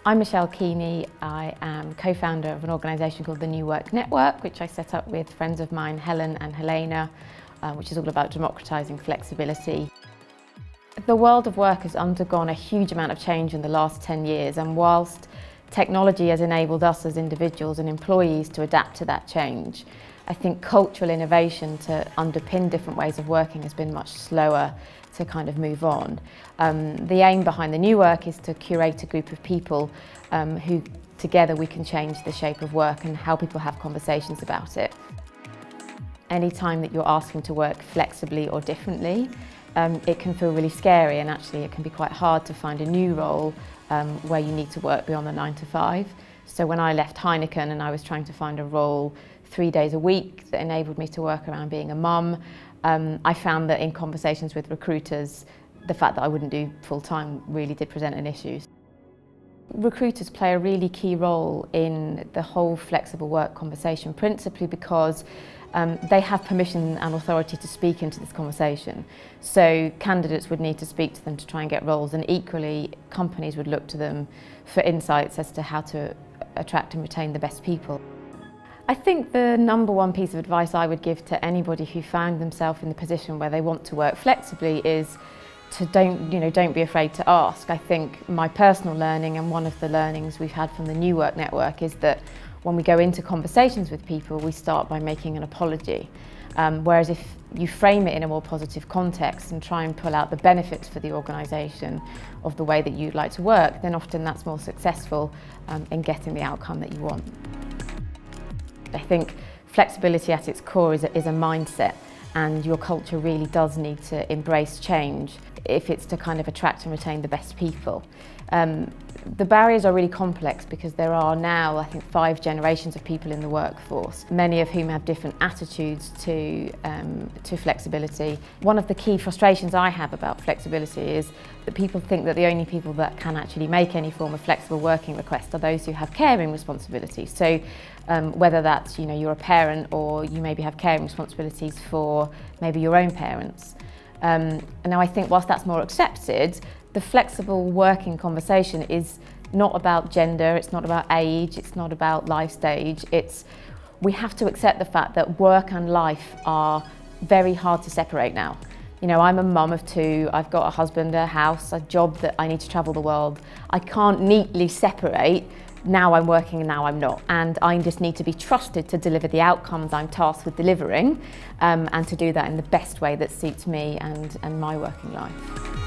I'm Michelle Keeney. I am co-founder of an organisation called the New Work Network, which I set up with friends of mine, Helen and Helena, which is all about democratising flexibility. The world of work has undergone a huge amount of change in the last 10 years, and whilst technology has enabled us as individuals and employees to adapt to that change, I think cultural innovation to underpin different ways of working has been much slower to kind of move on. The aim behind the New Work is to curate a group of people who together we can change the shape of work and how people have conversations about it. Anytime that you're asking to work flexibly or differently, it can feel really scary, and actually it can be quite hard to find a new role where you need to work beyond the 9 to 5. So when I left Heineken and I was trying to find a role 3 days a week that enabled me to work around being a mum, I found that in conversations with recruiters, the fact that I wouldn't do full-time really did present an issue. Recruiters play a really key role in the whole flexible work conversation, principally because they have permission and authority to speak into this conversation. So candidates would need to speak to them to try and get roles, and equally companies would look to them for insights as to how to attract and retain the best people. I think the number one piece of advice I would give to anybody who found themselves in the position where they want to work flexibly is to don't be afraid to ask. I think my personal learning, and one of the learnings we've had from the New Work Network, is that when we go into conversations with people, we start by making an apology. Whereas if you frame it in a more positive context and try and pull out the benefits for the organisation of the way that you'd like to work, then often that's more successful in getting the outcome that you want. I think flexibility at its core is a mindset, and your culture really does need to embrace change if it's to kind of attract and retain the best people. The barriers are really complex because there are now, I think, 5 generations of people in the workforce, many of whom have different attitudes to flexibility. One of the key frustrations I have about flexibility is that people think that the only people that can actually make any form of flexible working request are those who have caring responsibilities. So whether that's you're a parent, or you maybe have caring responsibilities for maybe your own parents. And now I think whilst that's more accepted, the flexible working conversation is not about gender, it's not about age, it's not about life stage. We have to accept the fact that work and life are very hard to separate now. I'm a mum of 2, I've got a husband, a house, a job that I need to travel the world. I can't neatly separate now I'm working and now I'm not. And I just need to be trusted to deliver the outcomes I'm tasked with delivering, and to do that in the best way that suits me and my working life.